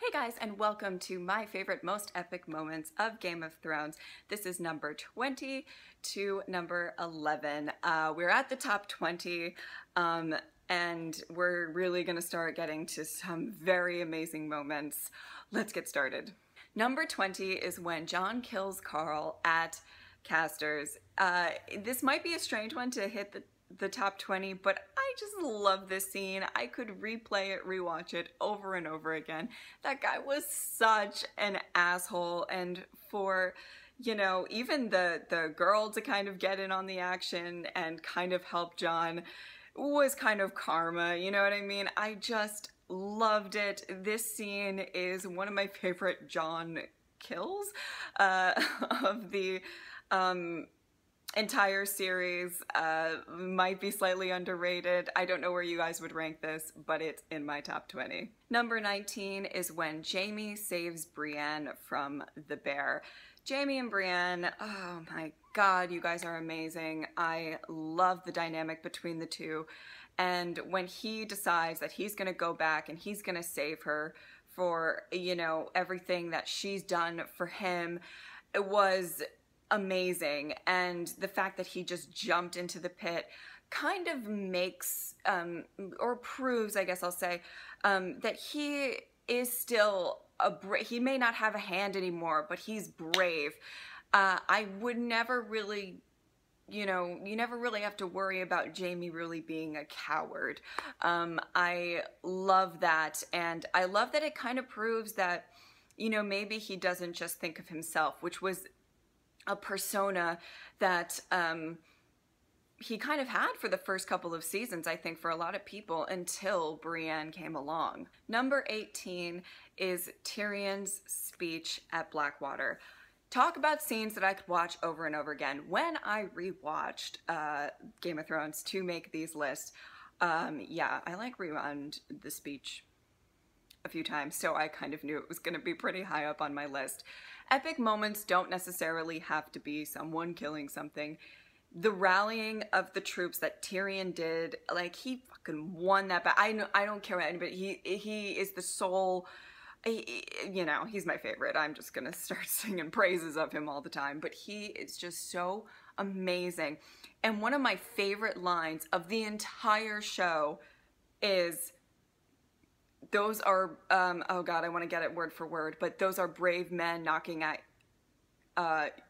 Hey guys, and welcome to my favorite most epic moments of Game of Thrones. This is number 20 to number 11. We're at the top 20, and we're really gonna start getting to some very amazing moments. Let's get started. Number 20 is when Jon kills Carl at Caster's. This might be a strange one to hit the top 20, but I just love this scene. I could replay it, rewatch it over and over again. That guy was such an asshole, and for, you know, even the girl to kind of get in on the action and kind of help Jon was kind of karma, you know what I mean? I just loved it. This scene is one of my favorite Jon kills of the entire series. Might be slightly underrated. I don't know where you guys would rank this, but it's in my top 20. Number 19 is when Jaime saves Brienne from the bear. Jaime and Brienne, oh my god, you guys are amazing. I love the dynamic between the two. And when he decides that he's gonna go back and he's gonna save her for, you know, everything that she's done for him, it was amazing. And the fact that he just jumped into the pit kind of makes or proves, I guess I'll say, that he is still he may not have a hand anymore, but he's brave. I would never really, you know, you never really have to worry about Jaime really being a coward. I love that, and I love that it kind of proves that, you know, maybe he doesn't just think of himself, which was a persona that he kind of had for the first couple of seasons, I think, for a lot of people, until Brienne came along. Number 18 is Tyrion's speech at Blackwater. Talk about scenes that I could watch over and over again. When I rewatched Game of Thrones to make these lists, yeah, I like rewound the speech a few times, so I kind of knew it was going to be pretty high up on my list. Epic moments don't necessarily have to be someone killing something. The rallying of the troops that Tyrion did, like, he fucking won that battle. I don't care about anybody. He is the sole, you know, he's my favorite. I'm just gonna start singing praises of him all the time, but he is just so amazing. And one of my favorite lines of the entire show is, those are, oh god, I want to get it word for word, but those are brave men knocking at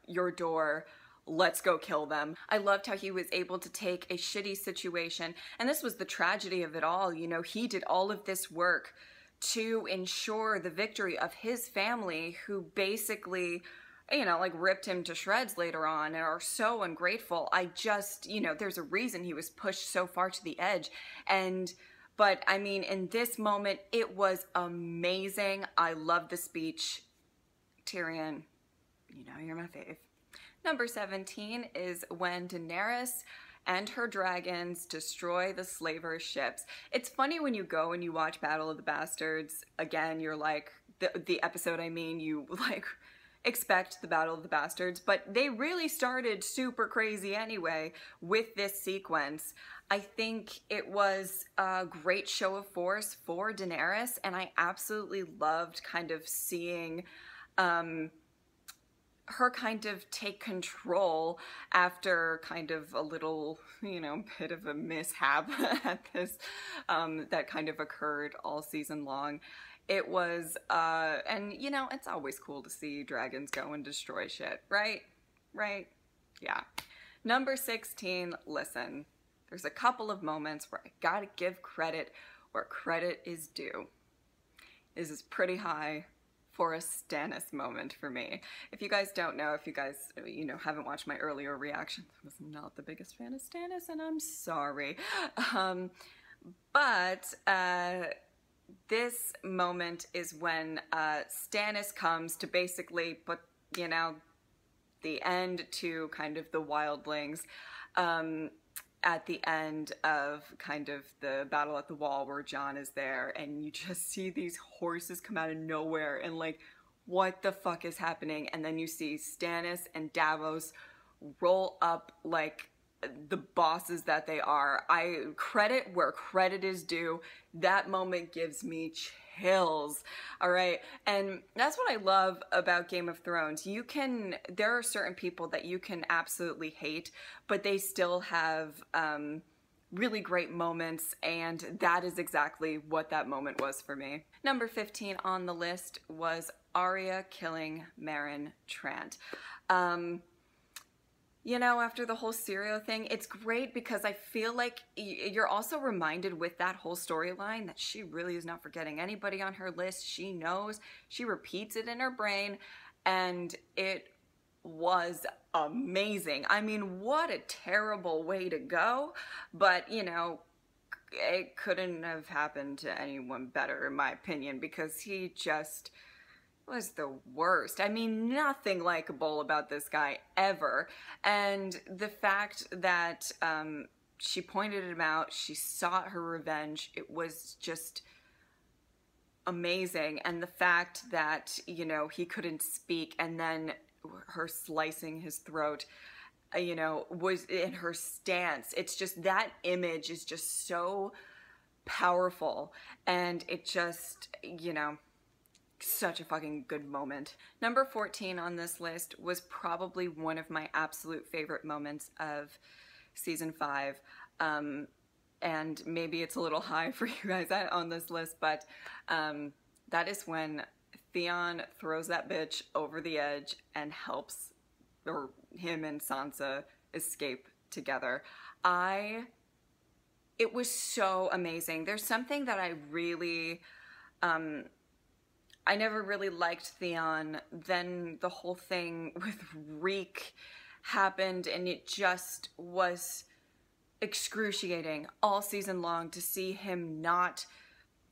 your door. Let's go kill them. I loved how he was able to take a shitty situation, and this was the tragedy of it all, you know, he did all of this work to ensure the victory of his family, who basically, you know, like, ripped him to shreds later on and are so ungrateful. I just, you know, there's a reason he was pushed so far to the edge. But I mean, in this moment, it was amazing. I love the speech. Tyrion, you know, you're my fave. Number 17 is when Daenerys and her dragons destroy the slavers' ships. It's funny when you go and you watch Battle of the Bastards again, you're like, the episode, I mean, you like expect the Battle of the Bastards, but they really started super crazy anyway with this sequence. I think it was a great show of force for Daenerys, and I absolutely loved kind of seeing her kind of take control after kind of a little, you know, bit of a mishap at this that kind of occurred all season long. It was, and you know, it's always cool to see dragons go and destroy shit, right? Right? Yeah. Number 16, listen, there's a couple of moments where I gotta give credit where credit is due. This is pretty high for a Stannis moment for me. If you guys don't know, if you guys, you know, haven't watched my earlier reaction, I was not the biggest fan of Stannis, and I'm sorry. But this moment is when Stannis comes to basically put, you know, the end to kind of the wildlings at the end of kind of the battle at the wall where Jon is there, and you just see these horses come out of nowhere and like, what the fuck is happening? And then you see Stannis and Davos roll up like the bosses that they are. I credit where credit is due. That moment gives me kills. All right. And that's what I love about Game of Thrones. There are certain people that you can absolutely hate, but they still have really great moments, and that is exactly what that moment was for me. Number 15 on the list was Arya killing Meryn Trant. You know, after the whole Syrio thing, it's great because I feel like you're also reminded with that whole storyline that she really is not forgetting anybody on her list. She knows, she repeats it in her brain, and it was amazing. I mean, what a terrible way to go, but you know, it couldn't have happened to anyone better in my opinion, because he just was the worst. I mean, nothing likable about this guy ever. And the fact that she pointed him out, she sought her revenge, it was just amazing. And the fact that, you know, he couldn't speak, and then her slicing his throat, you know, was in her stance. It's just, that image is just so powerful, and it just, you know, such a fucking good moment. Number 14 on this list was probably one of my absolute favorite moments of season 5. And maybe it's a little high for you guys on this list, but that is when Theon throws that bitch over the edge and helps him and Sansa escape together. It was so amazing. There's something that I really, I never really liked Theon. Then the whole thing with Reek happened, and it just was excruciating all season long to see him not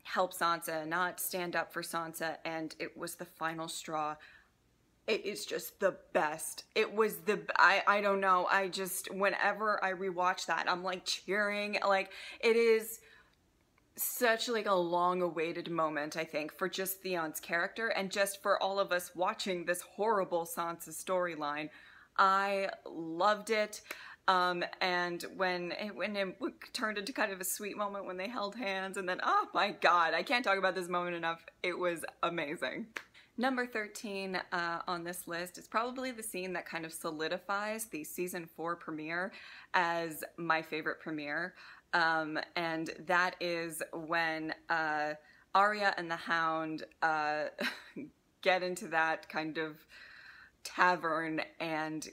help Sansa, not stand up for Sansa, and it was the final straw. It is just the best. It was I don't know, I just, whenever I rewatch that, I'm like cheering. Like, it is such like a long-awaited moment, I think, for just Theon's character and just for all of us watching this horrible Sansa storyline. I loved it. And when it turned into kind of a sweet moment when they held hands, and then, oh my god, I can't talk about this moment enough. It was amazing. Number 13 on this list is probably the scene that kind of solidifies the season 4 premiere as my favorite premiere. And that is when Arya and the Hound get into that kind of tavern, and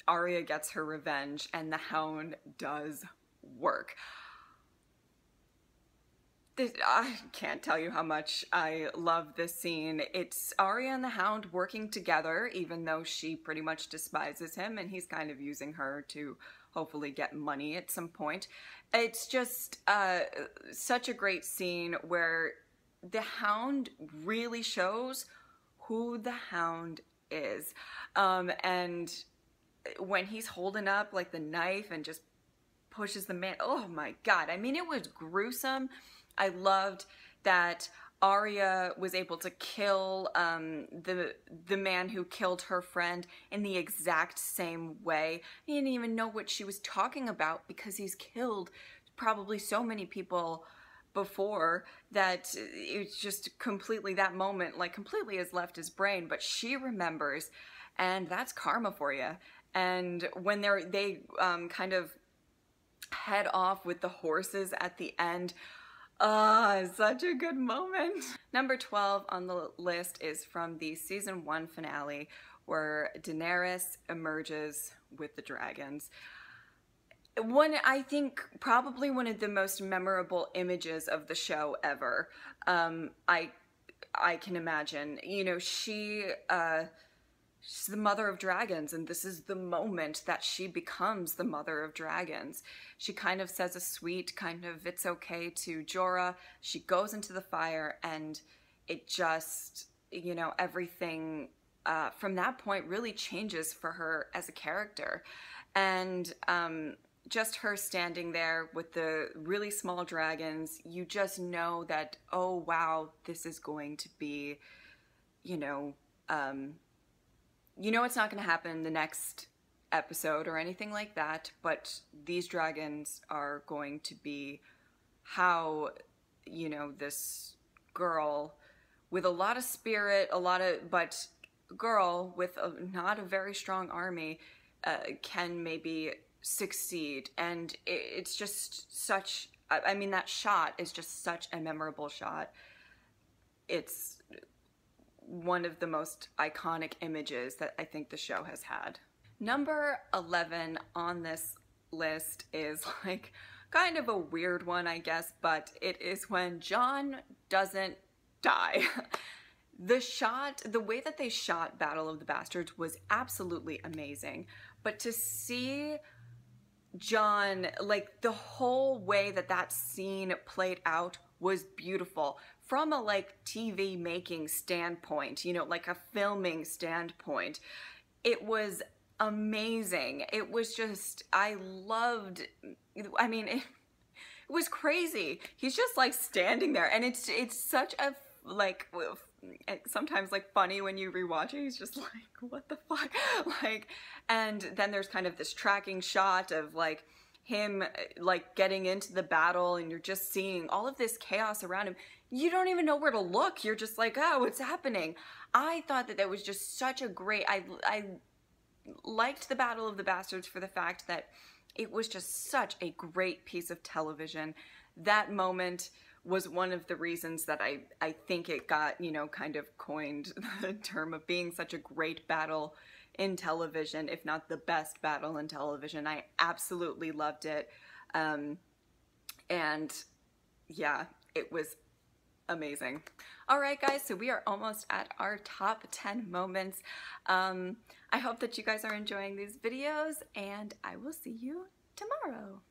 Arya gets her revenge and the Hound does work. I can't tell you how much I love this scene. It's Arya and the Hound working together, even though she pretty much despises him and he's kind of using her to hopefully get money at some point. It's just such a great scene where the Hound really shows who the Hound is. And when he's holding up like the knife and just pushes the man, oh my god, I mean, it was gruesome. I loved that Arya was able to kill the man who killed her friend in the exact same way. He didn't even know what she was talking about because he's killed probably so many people before that it's just completely, that moment like completely has left his brain, but she remembers, and that's karma for you. And when they kind of head off with the horses at the end, such a good moment. Number 12 on the list is from the season 1 finale, where Daenerys emerges with the dragons. I think probably one of the most memorable images of the show ever. I can imagine, you know, she's the mother of dragons, and this is the moment that she becomes the mother of dragons. She kind of says a sweet kind of "it's okay" to Jorah. She goes into the fire, and it just, you know, everything from that point really changes for her as a character. And just her standing there with the really small dragons, you just know that, oh wow, this is going to be, you know, it's not going to happen in the next episode or anything like that, but these dragons are going to be how, you know, this girl with a lot of spirit, but girl with not a very strong army can maybe succeed. And it's just such, I mean, that shot is just such a memorable shot. It's one of the most iconic images that I think the show has had. Number 11 on this list is like kind of a weird one, I guess, but it is when Jon doesn't die. The way that they shot Battle of the Bastards was absolutely amazing, but to see Jon, like the whole way that that scene played out was beautiful from a like TV making standpoint, you know, like a filming standpoint. It was amazing. It was just, I mean, it was crazy. He's just like standing there, and it's such a like, sometimes like funny when you rewatch it. He's just like, what the fuck? Like, and then there's kind of this tracking shot of like him like getting into the battle, and you're just seeing all of this chaos around him. You don't even know where to look. You're just like, oh, what's happening? I thought that was just such a great, I liked the Battle of the Bastards for the fact that it was just such a great piece of television. That moment was one of the reasons that I think it got, you know, kind of coined the term of being such a great battle in television, if not the best battle in television. I absolutely loved it. And yeah, it was amazing. All right, guys, so we are almost at our top 10 moments. I hope that you guys are enjoying these videos, and I will see you tomorrow.